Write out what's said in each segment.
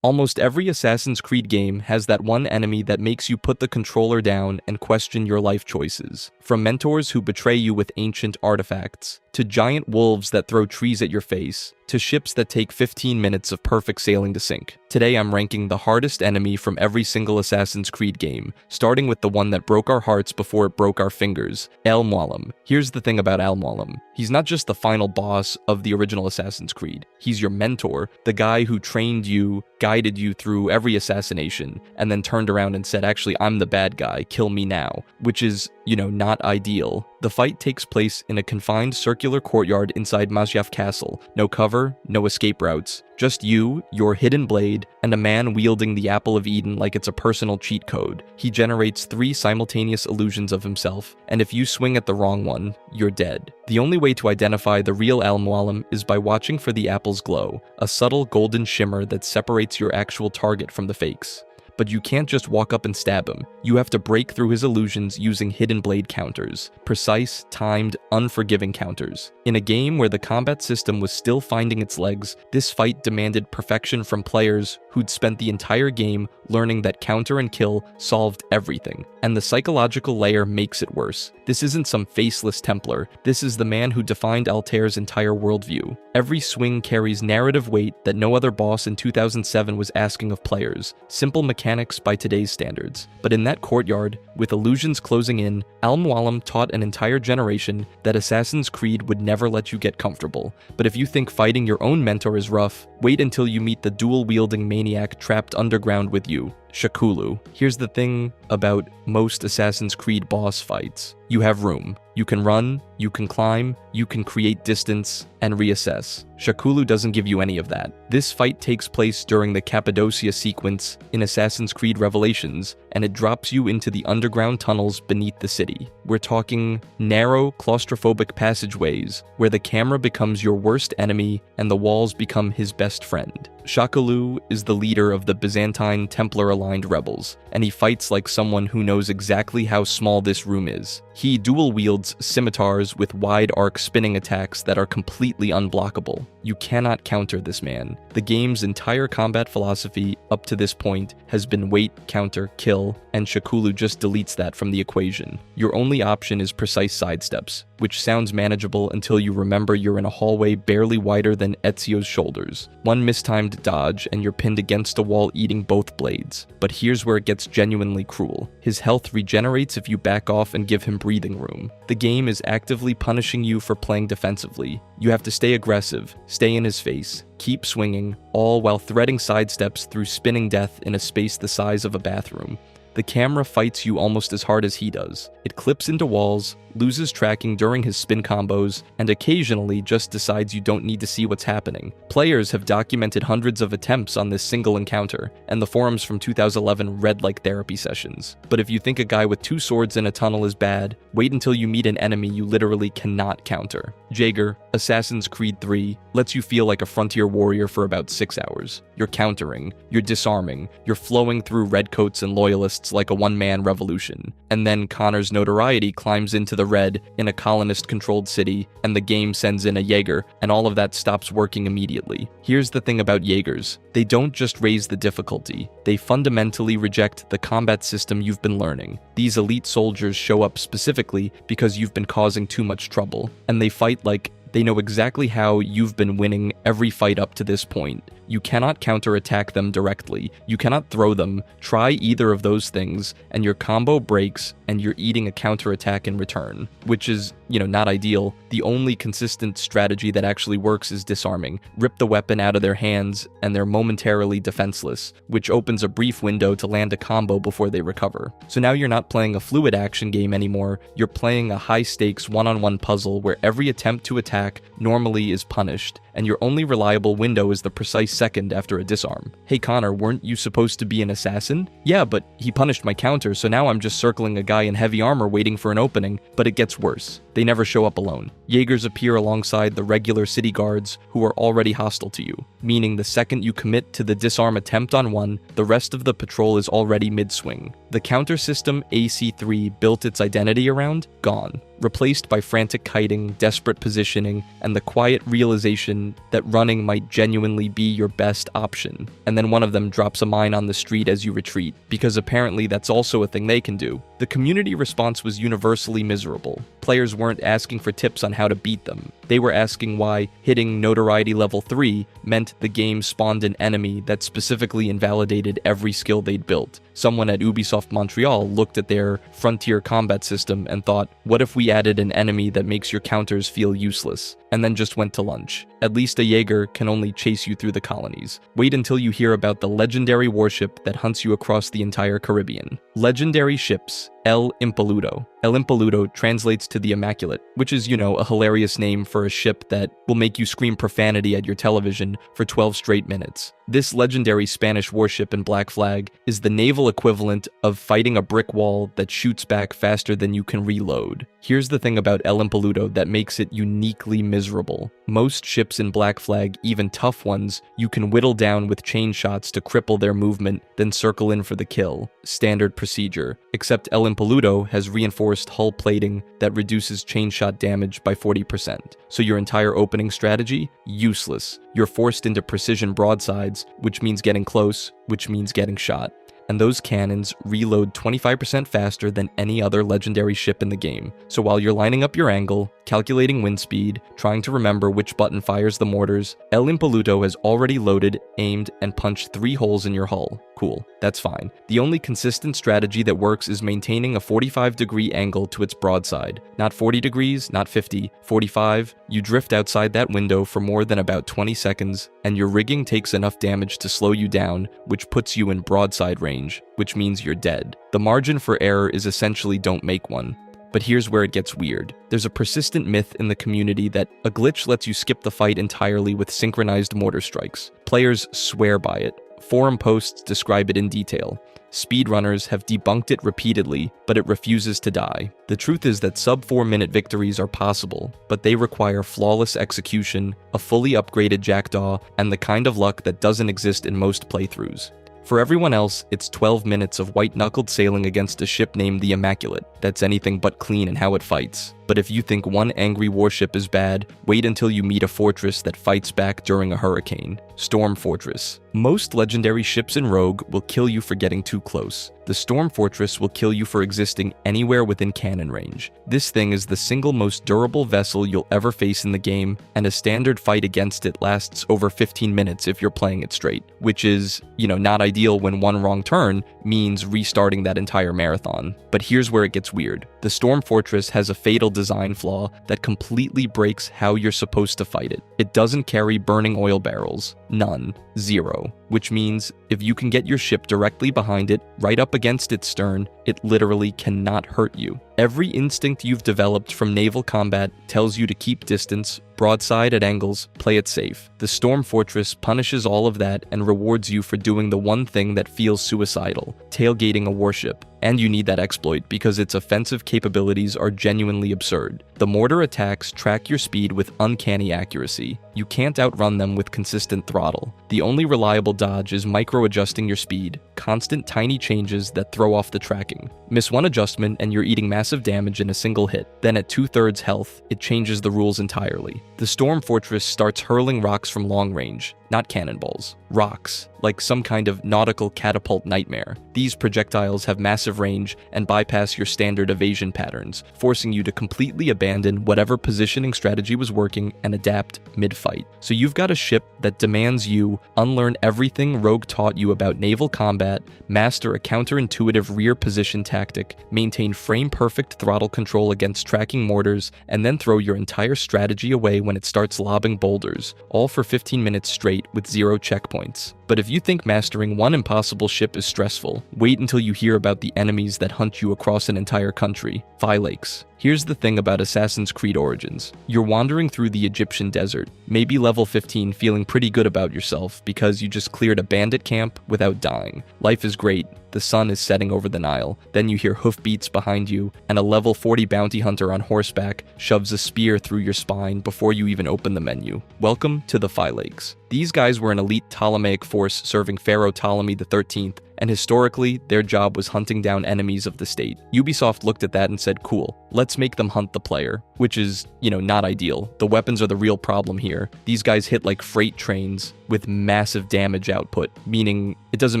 Almost every Assassin's Creed game has that one enemy that makes you put the controller down and question your life choices. From mentors who betray you with ancient artifacts, to giant wolves that throw trees at your face, to ships that take 15 minutes of perfect sailing to sink. Today I'm ranking the hardest enemy from every single Assassin's Creed game, starting with the one that broke our hearts before it broke our fingers, Al-Mualim. Here's the thing about Al-Mualim. He's not just the final boss of the original Assassin's Creed. He's your mentor, the guy who trained you, guided you through every assassination, and then turned around and said, actually, I'm the bad guy, kill me now, which is, not ideal. The fight takes place in a confined circular courtyard inside Masyaf Castle. No cover, no escape routes. Just you, your hidden blade, and a man wielding the Apple of Eden like it's a personal cheat code. He generates 3 simultaneous illusions of himself, and if you swing at the wrong one, you're dead. The only way to identify the real Al-Mualim is by watching for the apple's glow, a subtle golden shimmer that separates your actual target from the fakes. But you can't just walk up and stab him. You have to break through his illusions using hidden blade counters. Precise, timed, unforgiving counters. In a game where the combat system was still finding its legs, this fight demanded perfection from players who'd spent the entire game learning that counter and kill solved everything. And the psychological layer makes it worse. This isn't some faceless Templar. This is the man who defined Altair's entire worldview. Every swing carries narrative weight that no other boss in 2007 was asking of players. Simple mechanics by today's standards. But in that courtyard, with illusions closing in, Al-Mualim taught an entire generation that Assassin's Creed would never let you get comfortable. But if you think fighting your own mentor is rough, wait until you meet the dual-wielding maniac trapped underground with you, Shakulu. Here's the thing about most Assassin's Creed boss fights. You have room. You can run, you can climb, you can create distance, and reassess. Shakulu doesn't give you any of that. This fight takes place during the Cappadocia sequence in Assassin's Creed Revelations, and it drops you into the underground tunnels beneath the city. We're talking narrow, claustrophobic passageways where the camera becomes your worst enemy and the walls become his best friend. Shakulu is the leader of the Byzantine Templar-aligned rebels, and he fights like someone who knows exactly how small this room is. He dual-wields scimitars with wide-arc spinning attacks that are completely unblockable. You cannot counter this man. The game's entire combat philosophy up to this point has been wait, counter, kill, and Shakulu just deletes that from the equation. Your only option is precise sidesteps, which sounds manageable until you remember you're in a hallway barely wider than Ezio's shoulders. One mistimed dodge and you're pinned against a wall eating both blades. But here's where it gets genuinely cruel. His health regenerates if you back off and give him breathing room. The game is actively punishing you for playing defensively. You have to stay aggressive, stay in his face, keep swinging, all while threading sidesteps through spinning death in a space the size of a bathroom. The camera fights you almost as hard as he does. It clips into walls, loses tracking during his spin combos, and occasionally just decides you don't need to see what's happening. Players have documented hundreds of attempts on this single encounter, and the forums from 2011 read like therapy sessions. But if you think a guy with 2 swords in a tunnel is bad, wait until you meet an enemy you literally cannot counter. Jaeger, Assassin's Creed 3, lets you feel like a frontier warrior for about 6 hours. You're countering, you're disarming, you're flowing through redcoats and loyalists like a one-man revolution. And then Connor's notoriety climbs into the red in a colonist-controlled city, and the game sends in a Jaeger, and all of that stops working immediately. Here's the thing about Jaegers. They don't just raise the difficulty, they fundamentally reject the combat system you've been learning. These elite soldiers show up specifically because you've been causing too much trouble, and they fight like they know exactly how you've been winning every fight up to this point. You cannot counterattack them directly. You cannot throw them. Try either of those things, and your combo breaks, and you're eating a counterattack in return, which is, not ideal. The only consistent strategy that actually works is disarming. Rip the weapon out of their hands, and they're momentarily defenseless, which opens a brief window to land a combo before they recover. So now you're not playing a fluid action game anymore, you're playing a high-stakes one-on-one puzzle where every attempt to attack normally is punished, and your only reliable window is the precise second after a disarm. Hey Connor, weren't you supposed to be an assassin? Yeah, but he punished my counter, so now I'm just circling a guy in heavy armor waiting for an opening, but it gets worse. They never show up alone. Jaegers appear alongside the regular city guards who are already hostile to you, meaning the second you commit to the disarm attempt on one, the rest of the patrol is already mid-swing. The counter system AC3 built its identity around, gone. replaced by frantic kiting, desperate positioning, and the quiet realization that running might genuinely be your best option. And then one of them drops a mine on the street as you retreat, because apparently that's also a thing they can do. The community response was universally miserable. Players weren't asking for tips on how to beat them. They were asking why hitting notoriety level 3 meant the game spawned an enemy that specifically invalidated every skill they'd built. Someone at Ubisoft Montreal looked at their frontier combat system and thought, what if we added an enemy that makes your counters feel useless? And then just went to lunch. At least a Jaeger can only chase you through the colonies. Wait until you hear about the legendary warship that hunts you across the entire Caribbean. Legendary ships, El Impoluto. El Impoluto translates to the Immaculate, which is, a hilarious name for a ship that will make you scream profanity at your television for 12 straight minutes. This legendary Spanish warship in Black Flag is the naval equivalent of fighting a brick wall that shoots back faster than you can reload. Here's the thing about El Impoluto that makes it uniquely miserable. Most ships in Black Flag, even tough ones, you can whittle down with chain shots to cripple their movement, then circle in for the kill. Standard procedure. Except El Impoluto has reinforced hull plating that reduces chain shot damage by 40%. So your entire opening strategy? Useless. You're forced into precision broadsides, which means getting close, which means getting shot. And those cannons reload 25% faster than any other legendary ship in the game. So while you're lining up your angle, calculating wind speed, trying to remember which button fires the mortars, El Impoluto has already loaded, aimed, and punched 3 holes in your hull. Cool, that's fine. The only consistent strategy that works is maintaining a 45-degree angle to its broadside. Not 40 degrees, not 50, 45. You drift outside that window for more than about 20 seconds, and your rigging takes enough damage to slow you down, which puts you in broadside range, which means you're dead. The margin for error is essentially don't make one. But here's where it gets weird. There's a persistent myth in the community that a glitch lets you skip the fight entirely with synchronized mortar strikes. Players swear by it. Forum posts describe it in detail. Speedrunners have debunked it repeatedly, but it refuses to die. The truth is that sub-4-minute victories are possible, but they require flawless execution, a fully upgraded Jackdaw, and the kind of luck that doesn't exist in most playthroughs. For everyone else, it's 12 minutes of white-knuckled sailing against a ship named the Immaculate that's anything but clean in how it fights. But if you think one angry warship is bad, wait until you meet a fortress that fights back during a hurricane. Storm Fortress. Most legendary ships in Rogue will kill you for getting too close. The Storm Fortress will kill you for existing anywhere within cannon range. This thing is the single most durable vessel you'll ever face in the game, and a standard fight against it lasts over 15 minutes if you're playing it straight, which is, not ideal when one wrong turn means restarting that entire marathon. But here's where it gets weird. The Storm Fortress has a fatal design flaw that completely breaks how you're supposed to fight it. It doesn't carry burning oil barrels. None. 0. Which means if you can get your ship directly behind it, right up against its stern, it literally cannot hurt you. Every instinct you've developed from naval combat tells you to keep distance, broadside at angles, play it safe. The Storm Fortress punishes all of that and rewards you for doing the one thing that feels suicidal, tailgating a warship. And you need that exploit because its offensive capabilities are genuinely absurd. The mortar attacks track your speed with uncanny accuracy. You can't outrun them with consistent throttle. The only reliable dodge is micro-adjusting your speed, constant tiny changes that throw off the tracking. Miss one adjustment and you're eating massive damage in a single hit. Then at 2/3 health, it changes the rules entirely. The Storm Fortress starts hurling rocks from long range, not cannonballs. Rocks, like some kind of nautical catapult nightmare. These projectiles have massive range and bypass your standard evasion patterns, forcing you to completely abandon whatever positioning strategy was working and adapt mid-fight. So you've got a ship that demands you unlearn everything Rogue taught you about naval combat, master a counterintuitive rear position tactic, maintain frame-perfect throttle control against tracking mortars, and then throw your entire strategy away when it starts lobbing boulders, all for 15 minutes straight with 0 checkpoints. But if you think mastering one impossible ship is stressful, wait until you hear about the enemies that hunt you across an entire country. Phylax. Here's the thing about Assassin's Creed Origins. You're wandering through the Egyptian desert, maybe level 15 feeling pretty good about yourself because you just cleared a bandit camp without dying. Life is great. The sun is setting over the Nile. Then you hear hoofbeats behind you, and a level 40 bounty hunter on horseback shoves a spear through your spine before you even open the menu. Welcome to the Phylax. These guys were an elite Ptolemaic force serving Pharaoh Ptolemy XIII, and historically, their job was hunting down enemies of the state. Ubisoft looked at that and said, cool, let's make them hunt the player, which is, not ideal. The weapons are the real problem here. These guys hit like freight trains with massive damage output, meaning it doesn't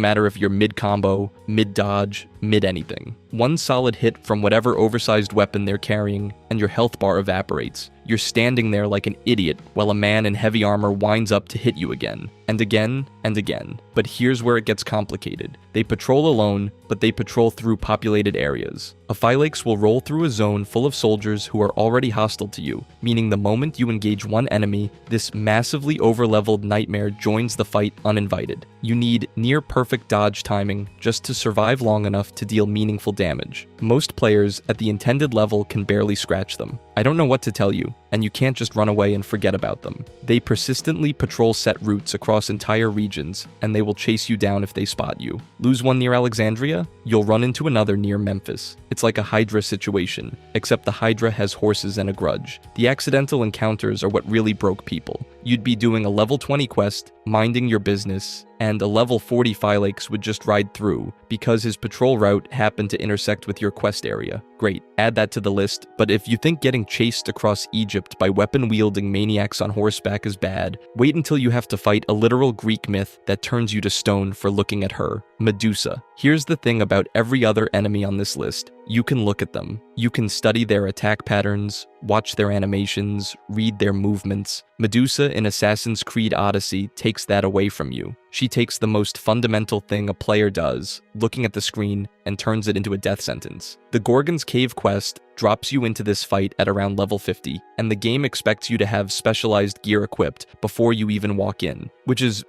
matter if you're mid-combo, mid-dodge, mid-anything. One solid hit from whatever oversized weapon they're carrying, and your health bar evaporates. You're standing there like an idiot while a man in heavy armor winds up to hit you again, and again, and again. But here's where it gets complicated. They patrol alone, but they patrol through populated areas. A Phylax will roll through a zone full of soldiers who are already hostile to you, meaning the moment you engage one enemy, this massively overleveled nightmare joins the fight uninvited. You need near-perfect dodge timing just to survive long enough to deal meaningful damage. Most players at the intended level can barely scratch them. I don't know what to tell you, and you can't just run away and forget about them. They persistently patrol set routes across entire regions, and they will chase you down if they spot you. Lose one near Alexandria, you'll run into another near Memphis. It's like a Hydra situation, except the Hydra has horses and a grudge. The accidental encounters are what really broke people. You'd be doing a level 20 quest, minding your business, and a level 40 Phylax would just ride through because his patrol route happened to intersect with your quest area. Great, add that to the list, but if you think getting chased across Egypt by weapon-wielding maniacs on horseback is bad, wait until you have to fight a literal Greek myth that turns you to stone for looking at her, Medusa. Here's the thing about every other enemy on this list. You can look at them. You can study their attack patterns, watch their animations, read their movements. Medusa in Assassin's Creed Odyssey takes that away from you. She takes the most fundamental thing a player does, looking at the screen, and turns it into a death sentence. The Gorgon's Cave quest drops you into this fight at around level 50, and the game expects you to have specialized gear equipped before you even walk in, which is,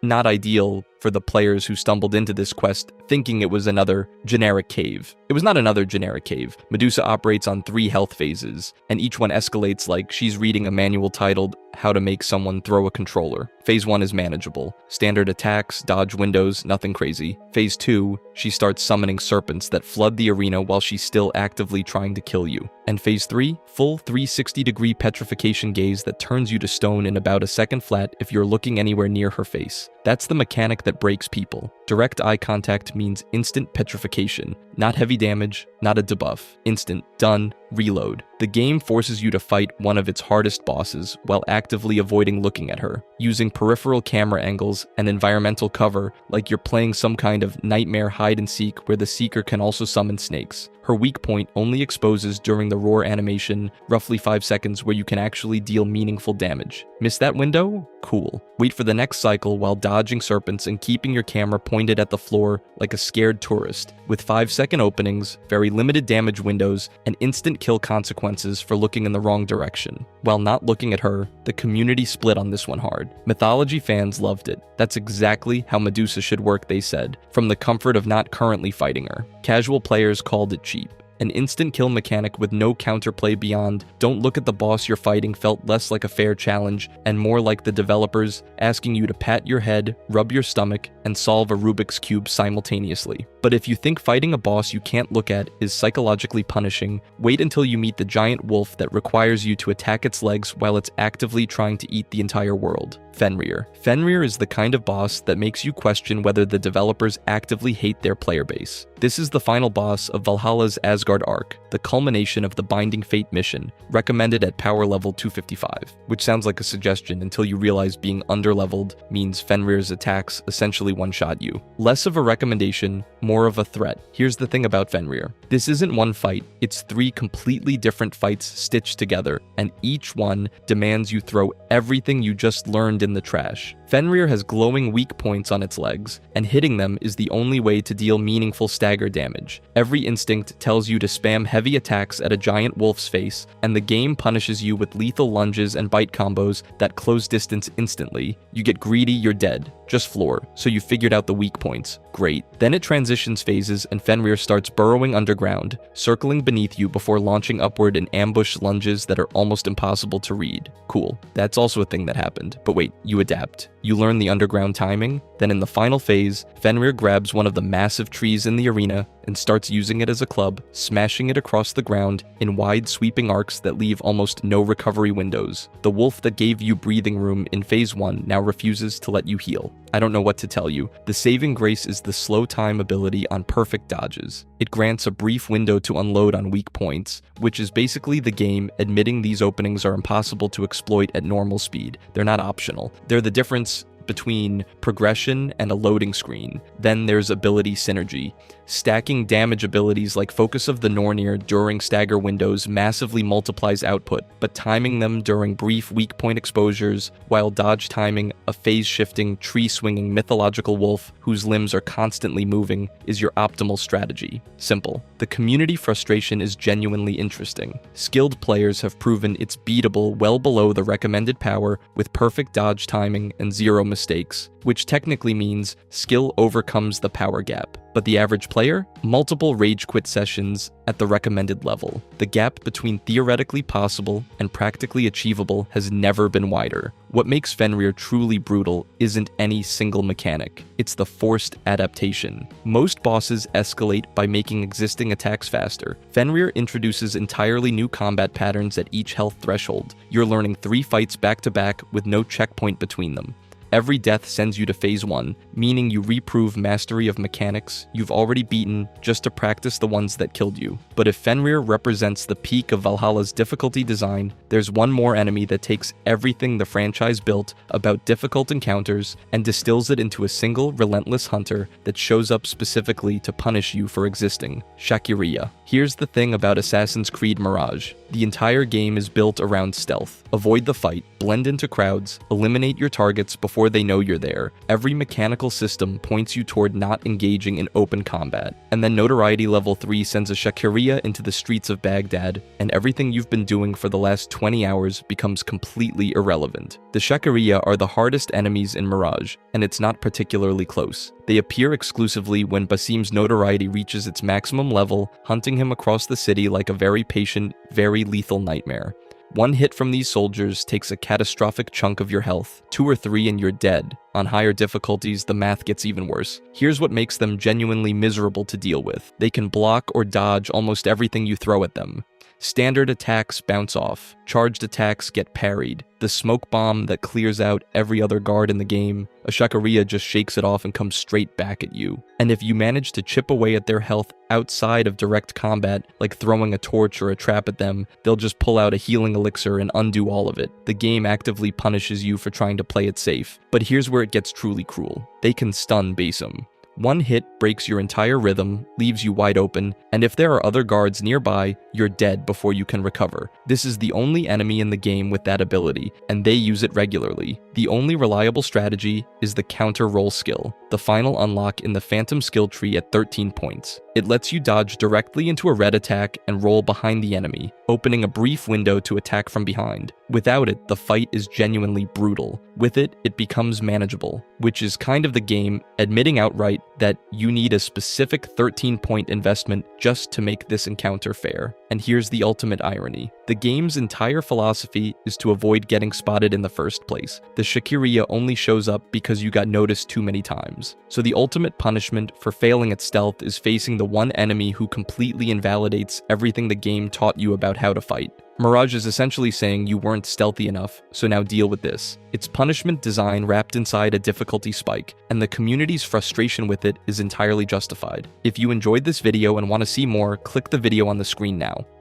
not ideal for the players who stumbled into this quest thinking it was another generic cave. It was not another generic cave. Medusa operates on 3 health phases, and each one escalates like she's reading a manual titled How to Make Someone Throw a Controller. Phase 1 is manageable. Standard attacks, dodge windows, nothing crazy. Phase 2, she starts summoning serpents that flood the arena while she's still actively trying to kill you. And Phase 3, full 360-degree petrification gaze that turns you to stone in about a second flat if you're looking anywhere near her face. That's the mechanic that breaks people. Direct eye contact means instant petrification. Not heavy damage, not a debuff. Instant, done, reload. The game forces you to fight one of its hardest bosses while actively avoiding looking at her, using peripheral camera angles and environmental cover like you're playing some kind of nightmare hide-and-seek where the seeker can also summon snakes. Her weak point only exposes during the roar animation, roughly 5 seconds where you can actually deal meaningful damage. Miss that window? Cool. Wait for the next cycle while dodging serpents and keeping your camera pointed at the floor like a scared tourist, with 5-second openings, very limited damage windows, and instant kill consequences for looking in the wrong direction. While not looking at her, the community split on this one hard. Mythology fans loved it. That's exactly how Medusa should work, they said, from the comfort of not currently fighting her. Casual players called it cheap. An instant kill mechanic with no counterplay beyond don't look at the boss you're fighting felt less like a fair challenge and more like the developers asking you to pat your head, rub your stomach, and solve a Rubik's Cube simultaneously. But if you think fighting a boss you can't look at is psychologically punishing, wait until you meet the giant wolf that requires you to attack its legs while it's actively trying to eat the entire world. Fenrir. Fenrir is the kind of boss that makes you question whether the developers actively hate their player base. This is the final boss of Valhalla's Asgard arc, the culmination of the Binding Fate mission, recommended at power level 255, which sounds like a suggestion until you realize being underleveled means Fenrir's attacks essentially one-shot you. Less of a recommendation, more of a threat. Here's the thing about Fenrir. This isn't one fight, it's 3 completely different fights stitched together, and each one demands you throw everything you just learned in the trash. Fenrir has glowing weak points on its legs, and hitting them is the only way to deal meaningful stagger damage. Every instinct tells you to spam heavy attacks at a giant wolf's face, and the game punishes you with lethal lunges and bite combos that close distance instantly. You get greedy, you're dead. Just floor, so you figured out the weak points. Great. Then it transitions phases and Fenrir starts burrowing underground, circling beneath you before launching upward in ambush lunges that are almost impossible to read. Cool. That's also a thing that happened. But wait, you adapt. You learn the underground timing, then in the final phase, Fenrir grabs one of the massive trees in the arena and starts using it as a club, smashing it across the ground in wide sweeping arcs that leave almost no recovery windows. The wolf that gave you breathing room in phase 1 now refuses to let you heal. I don't know what to tell you. The saving grace is the slow time ability on perfect dodges. It grants a brief window to unload on weak points, which is basically the game admitting these openings are impossible to exploit at normal speed. They're not optional. They're the difference between progression and a loading screen. Then there's ability synergy. Stacking damage abilities like Focus of the Nornir during stagger windows massively multiplies output, but timing them during brief weak point exposures while dodge timing a phase-shifting, tree-swinging mythological wolf whose limbs are constantly moving is your optimal strategy. Simple. The community frustration is genuinely interesting. Skilled players have proven it's beatable well below the recommended power with perfect dodge timing and zero mistakes, which technically means skill overcomes the power gap. But the average player? Multiple rage quit sessions at the recommended level. The gap between theoretically possible and practically achievable has never been wider. What makes Fenrir truly brutal isn't any single mechanic, it's the forced adaptation. Most bosses escalate by making existing attacks faster. Fenrir introduces entirely new combat patterns at each health threshold. You're learning 3 fights back to back with no checkpoint between them. Every death sends you to phase 1, meaning you reprove mastery of mechanics you've already beaten just to practice the ones that killed you. But if Fenrir represents the peak of Valhalla's difficulty design, there's one more enemy that takes everything the franchise built about difficult encounters and distills it into a single relentless hunter that shows up specifically to punish you for existing: Shakiria. Here's the thing about Assassin's Creed Mirage. The entire game is built around stealth. Avoid the fight, blend into crowds, eliminate your targets before they know you're there. Every mechanical system points you toward not engaging in open combat. And then Notoriety Level 3 sends a Shakiria into the streets of Baghdad, and everything you've been doing for the last 20 hours becomes completely irrelevant. The Shakiria are the hardest enemies in Mirage, and it's not particularly close. They appear exclusively when Basim's notoriety reaches its maximum level, hunting him across the city like a very patient, very lethal nightmare. One hit from these soldiers takes a catastrophic chunk of your health. 2 or 3 and you're dead. On higher difficulties, the math gets even worse. Here's what makes them genuinely miserable to deal with. They can block or dodge almost everything you throw at them. Standard attacks bounce off. Charged attacks get parried. The smoke bomb that clears out every other guard in the game, a Shakiria just shakes it off and comes straight back at you. And if you manage to chip away at their health outside of direct combat, like throwing a torch or a trap at them, they'll just pull out a healing elixir and undo all of it. The game actively punishes you for trying to play it safe. But here's where it gets truly cruel. They can stun Basim. One hit breaks your entire rhythm, leaves you wide open, and if there are other guards nearby, you're dead before you can recover. This is the only enemy in the game with that ability, and they use it regularly. The only reliable strategy is the counter roll skill, the final unlock in the Phantom skill tree at 13 points. It lets you dodge directly into a red attack and roll behind the enemy, opening a brief window to attack from behind. Without it, the fight is genuinely brutal. With it, it becomes manageable, which is kind of the game admitting outright that you need a specific 13-point investment just to make this encounter fair. And here's the ultimate irony. The game's entire philosophy is to avoid getting spotted in the first place. The Shakiria only shows up because you got noticed too many times. So the ultimate punishment for failing at stealth is facing the one enemy who completely invalidates everything the game taught you about how to fight. Mirage is essentially saying you weren't stealthy enough, so now deal with this. It's punishment design wrapped inside a difficulty spike, and the community's frustration with it is entirely justified. If you enjoyed this video and want to see more, click the video on the screen now.